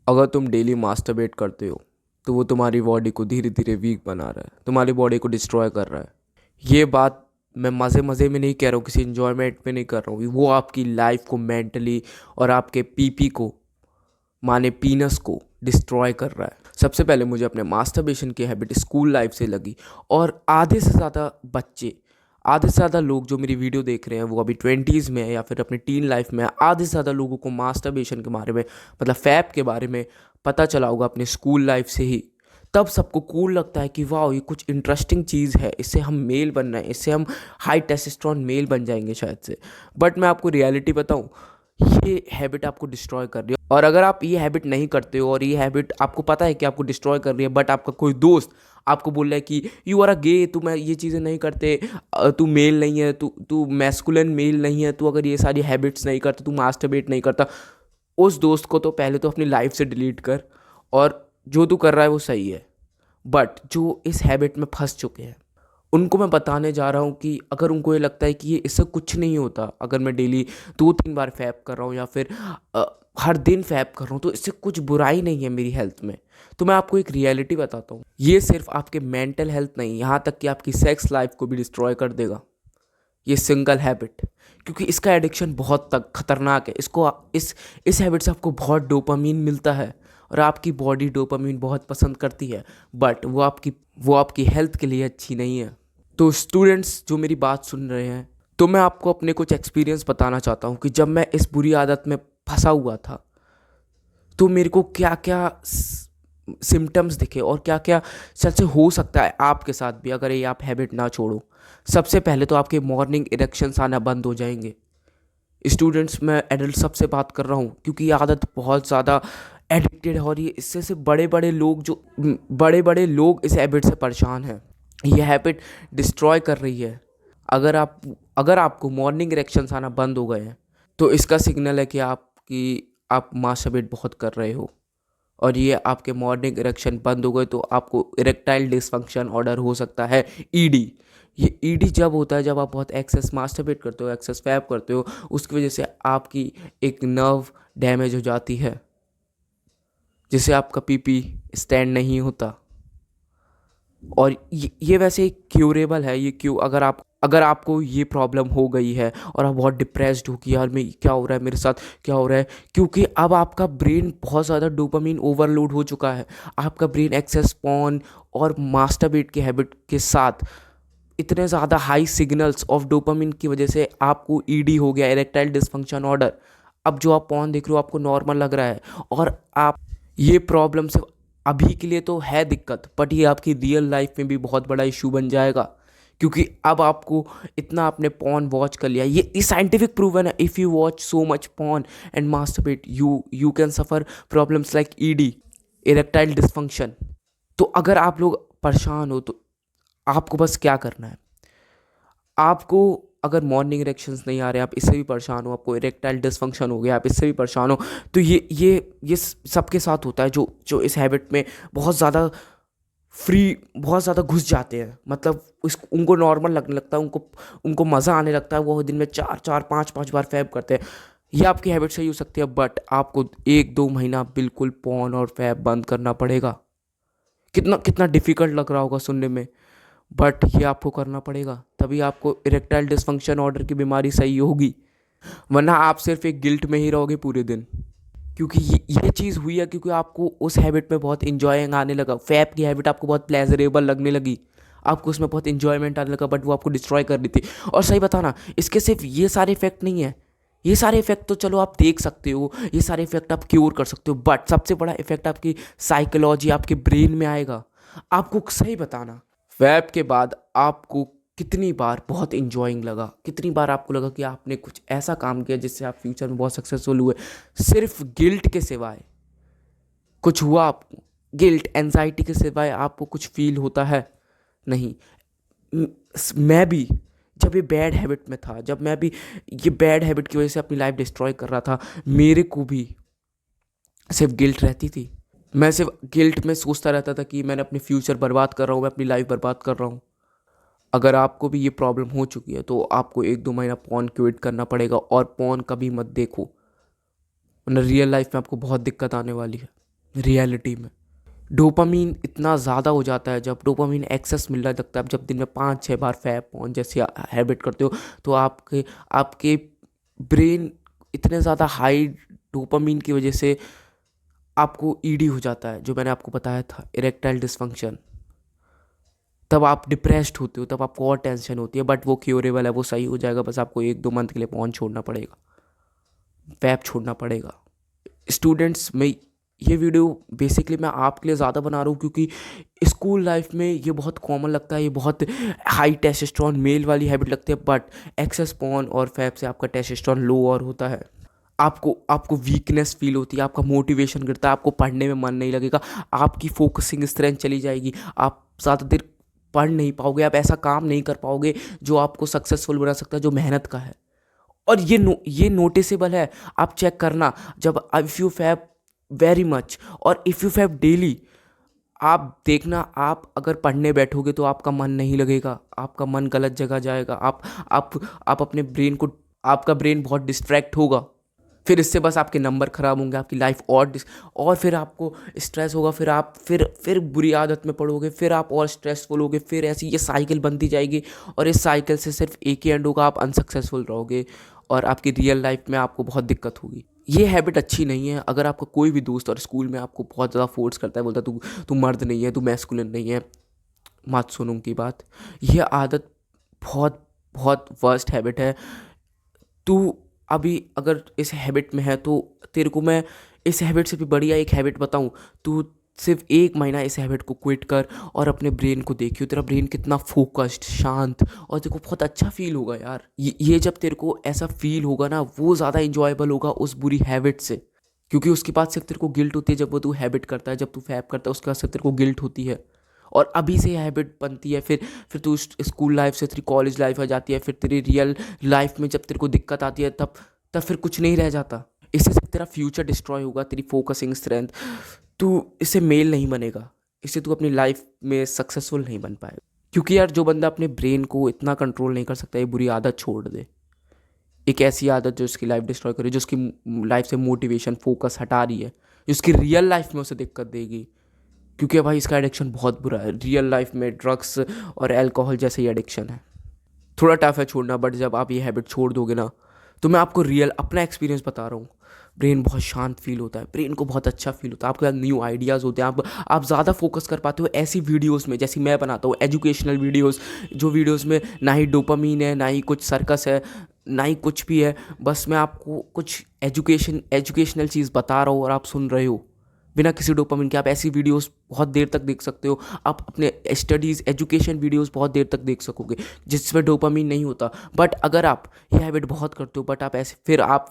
अगर तुम daily masturbate करते हो तो वो तुम्हारी बॉडी को धीरे धीरे वीक बना रहा है, तुम्हारी बॉडी को डिस्ट्रॉय कर रहा है। ये बात मैं मज़े मज़े में नहीं कह रहा हूँ, किसी इन्जॉयमेंट में नहीं कर रहा हूँ। वो आपकी लाइफ को मेंटली और आपके पीपी को, माने पीनस को डिस्ट्रॉय कर रहा है। सबसे पहले मुझे अपने मास्टरबेशन की हैबिट स्कूल लाइफ से लगी। और आधे से ज़्यादा बच्चे, आधे से ज़्यादा लोग जो मेरी वीडियो देख रहे हैं वो अभी 20s में है या फिर अपनी टीन लाइफ में है। आधे से ज़्यादा लोगों को मास्टरबेशन के बारे में, मतलब फैप के बारे में पता चला होगा अपने स्कूल लाइफ से ही। तब सबको कूल लगता है कि वाह ये कुछ इंटरेस्टिंग चीज़ है, इससे हम मेल बनना है, इससे हम हाई टेस्टोस्टेरोन मेल बन जाएंगे शायद से। बट मैं आपको रियलिटी बताऊं, ये हैबिट आपको डिस्ट्रॉय कर रही है। और अगर आप ये हैबिट नहीं करते हो और ये हैबिट आपको पता है कि आपको डिस्ट्रॉय कर रही है, बट आपका कोई दोस्त आपको बोल रहा है कि यू आर अ गे, तू मैं ये चीज़ें नहीं करते, तू मेल नहीं है, तू तू मैस्कुलिन मेल नहीं है, तू अगर ये सारी हैबिट्स नहीं करता, तू मास्टरबेट नहीं करता, उस दोस्त को तो पहले तो अपनी लाइफ से डिलीट कर। और जो तू कर रहा है वो सही है, बट जो इस हैबिट में फंस चुके हैं उनको मैं बताने जा रहा हूँ कि अगर उनको ये लगता है कि ये इससे कुछ नहीं होता, अगर मैं डेली 2-3 बार फैप कर रहा हूँ या फिर अ, हर दिन फैप कर रहा हूँ तो इससे कुछ बुराई नहीं है मेरी हेल्थ में, तो मैं आपको एक रियलिटी बताता हूँ। ये सिर्फ आपके मेंटल हेल्थ नहीं, यहाँ तक कि आपकी सेक्स लाइफ को भी डिस्ट्रॉय कर देगा ये सिंगल हैबिट। क्योंकि इसका एडिक्शन बहुत तक खतरनाक है। इस हैबिट से आपको बहुत डोपामीन मिलता है और आपकी बॉडी डोपामीन बहुत पसंद करती है, बट वो आपकी हेल्थ के लिए अच्छी नहीं है। तो स्टूडेंट्स जो मेरी बात सुन रहे हैं, तो मैं आपको अपने कुछ एक्सपीरियंस बताना चाहता हूँ कि जब मैं इस बुरी आदत में फंसा हुआ था तो मेरे को क्या क्या सिम्टम्स दिखे और क्या क्या सच से हो सकता है आपके साथ भी अगर ये आप हैबिट ना छोड़ो। सबसे पहले तो आपके मॉर्निंग इरेक्शंस आना बंद हो जाएंगे। स्टूडेंट्स, मैं एडल्ट सबसे बात कर रहा हूँ क्योंकि ये आदत बहुत ज़्यादा एडिक्टेड है और ये इससे से बड़े बड़े लोग इस हैबिट से परेशान हैं। ये हैबिट डिस्ट्रॉय कर रही है। अगर आपको मॉर्निंग इरेक्शंस आना बंद हो गए हैं तो इसका सिग्नल है कि आप मास्टरबेट बहुत कर रहे हो। और ये आपके मॉर्निंग इरेक्शन बंद हो गए तो आपको इरेक्टाइल डिसफंक्शन ऑर्डर हो सकता है, ईडी। ये ईडी जब होता है जब आप बहुत एक्सेस मास्टरबेट करते हो, एक्सेस फैप करते हो, उसकी वजह से आपकी एक नर्व डैमेज हो जाती है जिससे आपका पीपी स्टैंड नहीं होता। और ये वैसे क्यूरेबल है। ये क्यों, अगर आपको ये प्रॉब्लम हो गई है और आप बहुत डिप्रेस्ड हो कि यार मैं क्या हो रहा है मेरे साथ, क्या हो रहा है, क्योंकि अब आपका ब्रेन बहुत ज़्यादा डोपामीन ओवरलोड हो चुका है। आपका ब्रेन एक्सेस पॉन और मास्टरबेट के हैबिट के साथ इतने ज़्यादा हाई सिग्नल्स ऑफ डोपामिन की वजह से आपको ईडी हो गया, इरेक्टाइल डिसफंक्शन ऑर्डर। अब जो आप पॉन देख रहे हो आपको नॉर्मल लग रहा है और आप ये प्रॉब्लम सिर्फ अभी के लिए तो है दिक्कत, बट ये आपकी रियल लाइफ में भी बहुत बड़ा इशू बन जाएगा। क्योंकि अब आपको इतना आपने पॉन वॉच कर लिया, ये साइंटिफिक प्रूवन है। If you watch so much porn and masturbate you can suffer problems like ED, erectile dysfunction. तो अगर आप लोग परेशान हो तो आपको बस क्या करना है, आपको अगर मॉर्निंग इरेक्शंस नहीं आ रहे, आप इससे भी परेशान हो, आपको इरेक्टाइल डिसफंक्शन हो गया, आप इससे भी परेशान हो, तो ये सबके साथ होता है जो जो इस हैबिट में बहुत ज़्यादा बहुत ज़्यादा घुस जाते हैं। मतलब उनको नॉर्मल लगने लगता है, उनको उनको मज़ा आने लगता है, वो दिन में 4-4 5-5 बार फैब करते हैं। ये आपकी हैबिट सही हो सकती है, बट आपको 1-2 महीना बिल्कुल पॉन और फैब बंद करना पड़ेगा। कितना कितना डिफ़िकल्ट लग रहा होगा सुनने में, बट ये आपको करना पड़ेगा, तभी आपको इरेक्टाइल डिसफंक्शन ऑर्डर की बीमारी सही होगी। वरना आप सिर्फ एक गिल्ट में ही रहोगे पूरे दिन। क्योंकि ये चीज़ हुई है क्योंकि आपको उस हैबिट में बहुत इंजॉयिंग आने लगा। फैप की हैबिट आपको बहुत प्लेजरेबल लगने लगी, आपको उसमें बहुत इंजॉयमेंट आने लगा, बट वो आपको डिस्ट्रॉय कर रही थी। और सही बताना, इसके सिर्फ ये सारे इफेक्ट नहीं है। ये सारे इफेक्ट तो चलो आप देख सकते हो, ये सारे इफेक्ट आप क्योर कर सकते हो, बट सबसे बड़ा इफेक्ट आपकी साइकोलॉजी, आपके ब्रेन में आएगा। आपको सही बताना, फैप के बाद आपको कितनी बार बहुत इंजॉइंग लगा, कितनी बार आपको लगा कि आपने कुछ ऐसा काम किया जिससे आप फ्यूचर में बहुत सक्सेसफुल हुए, सिर्फ गिल्ट के सिवाय कुछ हुआ आपको? गिल्ट, एंजाइटी के सिवाय आपको कुछ फील होता है? नहीं। म- मैं भी जब ये बैड हैबिट में था, जब मैं भी ये बैड हैबिट की वजह से अपनी लाइफ डिस्ट्रॉय कर रहा था, मेरे को भी सिर्फ गिल्ट रहती थी। मैं सिर्फ गिल्ट में सोचता रहता था कि मैंने अपने फ्यूचर बर्बाद कर रहा हूँ, मैं अपनी लाइफ बर्बाद कर रहा हूँ। अगर आपको भी ये प्रॉब्लम हो चुकी है तो आपको 1-2 महीना पॉन क्विट करना पड़ेगा और पॉन कभी मत देखो, वरना रियल लाइफ में आपको बहुत दिक्कत आने वाली है। रियलिटी में डोपामीन इतना ज़्यादा हो जाता है, जब डोपामीन एक्सेस मिलने लगता है, जब दिन में 5-6 बार फैप ऑन जैसी हैबिट करते हो, तो आपके आपके ब्रेन इतने ज़्यादा हाई डोपामीन की वजह से आपको ईडी हो जाता है, जो मैंने आपको बताया था, इरेक्टाइल डिसफंक्शन। तब आप डिप्रेस्ड होते हो, तब आपको और टेंशन होती है, बट वो क्योरेबल है, वो सही हो जाएगा। बस आपको 1-2 मंथ के लिए फ़ोन छोड़ना पड़ेगा, वैप छोड़ना पड़ेगा। स्टूडेंट्स में ये वीडियो बेसिकली मैं आपके लिए ज़्यादा बना रहा हूँ, क्योंकि स्कूल लाइफ में ये बहुत कॉमन लगता है, ये बहुत हाई टेस्टोस्टेरोन मेल वाली हैबिट लगती है, बट एक्सेस पॉर्न और फैप से आपका टेस्टोस्टेरोन लो और होता है। आपको आपको वीकनेस फील होती है, आपका मोटिवेशन गिरता है, आपको पढ़ने में मन नहीं लगेगा, आपकी फोकसिंग स्ट्रेंथ चली जाएगी, आप ज़्यादा देर पढ़ नहीं पाओगे, आप ऐसा काम नहीं कर पाओगे जो आपको सक्सेसफुल बना सकता है, जो मेहनत का है। और ये नोटिसेबल है। आप चेक करना, जब if you fap very much और इफ़ यू फैप डेली, आप देखना, आप अगर पढ़ने बैठोगे तो आपका मन नहीं लगेगा, आपका मन गलत जगह जाएगा, आप अपने ब्रेन को, आपका ब्रेन बहुत डिस्ट्रैक्ट होगा, फिर इससे बस आपके नंबर ख़राब होंगे, आपकी लाइफ और फिर आपको स्ट्रेस होगा, फिर आप फिर बुरी आदत में पड़ोगे, फिर आप और स्ट्रेसफुल होगे, फिर ऐसी ये साइकिल बनती जाएगी, और इस साइकिल से सिर्फ एक ही एंड होगा, आप अनसक्सेसफुल रहोगे और आपकी रियल लाइफ में आपको बहुत दिक्कत होगी। ये हैबिट अच्छी नहीं है। अगर आपका कोई भी दोस्त और स्कूल में आपको बहुत ज़्यादा फोर्स करता है, बोलता है तू मर्द नहीं है, तू मैस्कुलिन नहीं है, मत सुनो उनकी बात। ये आदत बहुत बहुत वर्स्ट हैबिट है। तू अभी अगर इस हैबिट में है, तो तेरे को मैं इस हैबिट से भी बढ़िया एक हैबिट बताऊं। तू सिर्फ 1 महीना इस हैबिट को क्विट कर और अपने ब्रेन को देखियो, तेरा ब्रेन कितना फोकस्ड, शांत, और तेरे को बहुत अच्छा फील होगा यार। ये जब तेरे को ऐसा फील होगा ना, वो ज़्यादा इंजॉयबल होगा उस बुरी हैबिट से, क्योंकि उसके बाद सिर्फ तेरे को गिल्ट होती है जब वो तू हैबिट करता है, जब तू फैप करता है, उसके बाद सिर्फ तेरे को गिल्ट होती है। और अभी से हैबिट बनती है, फिर तू स्कूल लाइफ से तेरी कॉलेज लाइफ आ जाती है, फिर तेरी रियल लाइफ में जब तेरे को दिक्कत आती है, तब फिर कुछ नहीं रह जाता। इससे सिर्फ तेरा फ्यूचर डिस्ट्रॉय होगा, तेरी फोकसिंग स्ट्रेंथ, तू इससे मेल नहीं बनेगा, इससे तू अपनी लाइफ में सक्सेसफुल नहीं बन पाएगा। क्योंकि यार, जो बंदा अपने ब्रेन को इतना कंट्रोल नहीं कर सकता, ये बुरी आदत छोड़ दे, एक ऐसी आदत जो उसकी लाइफ डिस्ट्रॉय करे, जो उसकी लाइफ से मोटिवेशन, फोकस हटा रही है, जो उसकी रियल लाइफ में उसे दिक्कत देगी। क्योंकि भाई, इसका एडिक्शन बहुत बुरा है। रियल लाइफ में ड्रग्स और अल्कोहल जैसे ही एडिक्शन है। थोड़ा टफ है छोड़ना, बट जब आप ये हैबिट छोड़ दोगे ना, तो मैं आपको रियल अपना एक्सपीरियंस बता रहा हूँ, ब्रेन बहुत शांत फील होता है, ब्रेन को बहुत अच्छा फील होता है, आपके पास न्यू आइडियाज़ होते हैं, आप ज़्यादा फोकस कर पाते हो ऐसी वीडियोस में, जैसी मैं बनाता हूँ, एजुकेशनल वीडियोस, जो वीडियोस में ना ही डोपामीन है, ना ही कुछ सर्कस है, ना ही कुछ भी है, बस मैं आपको कुछ एजुकेशनल चीज़ बता रहा हूँ और आप सुन रहे हो बिना किसी डोपामिन के। आप ऐसी वीडियोस बहुत देर तक देख सकते हो, आप अपने स्टडीज़, एजुकेशन वीडियोस बहुत देर तक देख सकोगे जिसमें डोपामिन नहीं होता। बट अगर आप ये हैबिट बहुत करते हो, बट आप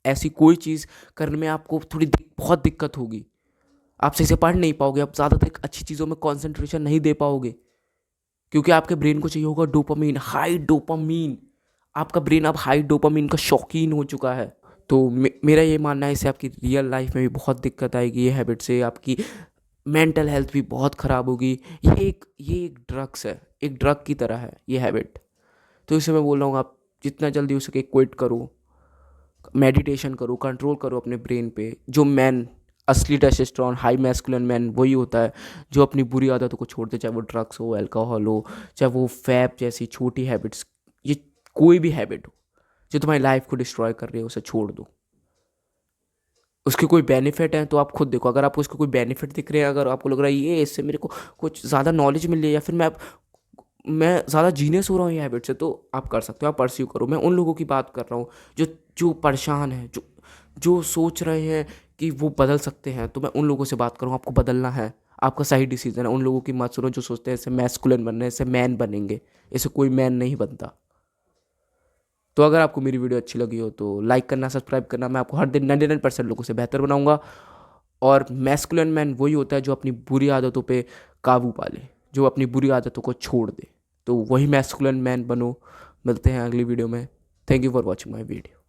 ऐसी कोई चीज़ करने में आपको बहुत दिक्कत होगी, आप सही से पढ़ नहीं पाओगे, आप ज़्यादातर अच्छी चीज़ों में कॉन्सेंट्रेशन नहीं दे पाओगे, क्योंकि आपके ब्रेन को चाहिए होगा डोपामिन, हाई डोपामिन। आपका ब्रेन अब हाई डोपामिन का शौकीन हो चुका है। तो मेरा ये मानना है, इससे आपकी रियल लाइफ में भी बहुत दिक्कत आएगी, ये हैबिट से आपकी मेंटल हेल्थ भी बहुत ख़राब होगी। ये एक ड्रग्स है, एक ड्रग की तरह है ये हैबिट। तो इससे मैं बोल रहा हूँ, आप जितना जल्दी हो सके क्विट करो, मेडिटेशन करो, कंट्रोल करो अपने ब्रेन पे। जो मैन, असली टेस्टोस्टेरोन, हाई मैस्कुलिन मैन वही होता है जो अपनी बुरी आदतों को छोड़ दे, चाहे वो ड्रग्स हो, अल्कोहल हो, चाहे वो फैप जैसी छोटी हैबिट्स, ये कोई भी हैबिट हो जो तुम्हारी लाइफ को डिस्ट्रॉय कर रही है, उसे छोड़ दो। उसके कोई बेनिफिट है तो आप खुद देखो, अगर आपको उसके कोई बेनिफिट दिख रहे हैं, अगर आपको लग रहा है ये इससे मेरे को कुछ ज़्यादा नॉलेज मिल रही है, या फिर मैं ज़्यादा जीनियस हो रहा हूँ ये हैबिट से, तो आप कर सकते हो, आप परस्यू करो। मैं उन लोगों की बात कर रहा हूँ जो जो परेशान हैं, जो सोच रहे हैं कि वो बदल सकते हैं, तो मैं उन लोगों से बात करूँ। आपको बदलना है, आपका सही डिसीजन है। उन लोगों की मत सुनो जो सोचते हैं इससे मैस्कुलिन बनना है, इससे मैन बनेंगे, इससे कोई मैन नहीं बनता। तो अगर आपको मेरी वीडियो अच्छी लगी हो तो लाइक करना, सब्सक्राइब करना। मैं आपको हर दिन 99% लोगों से बेहतर बनाऊंगा। और मैस्कुलिन मैन वही होता है जो अपनी बुरी आदतों पे काबू पा ले, जो अपनी बुरी आदतों को छोड़ दे। तो वही मैस्कुलिन मैन बनो। मिलते हैं अगली वीडियो में। Thank you for watching my video.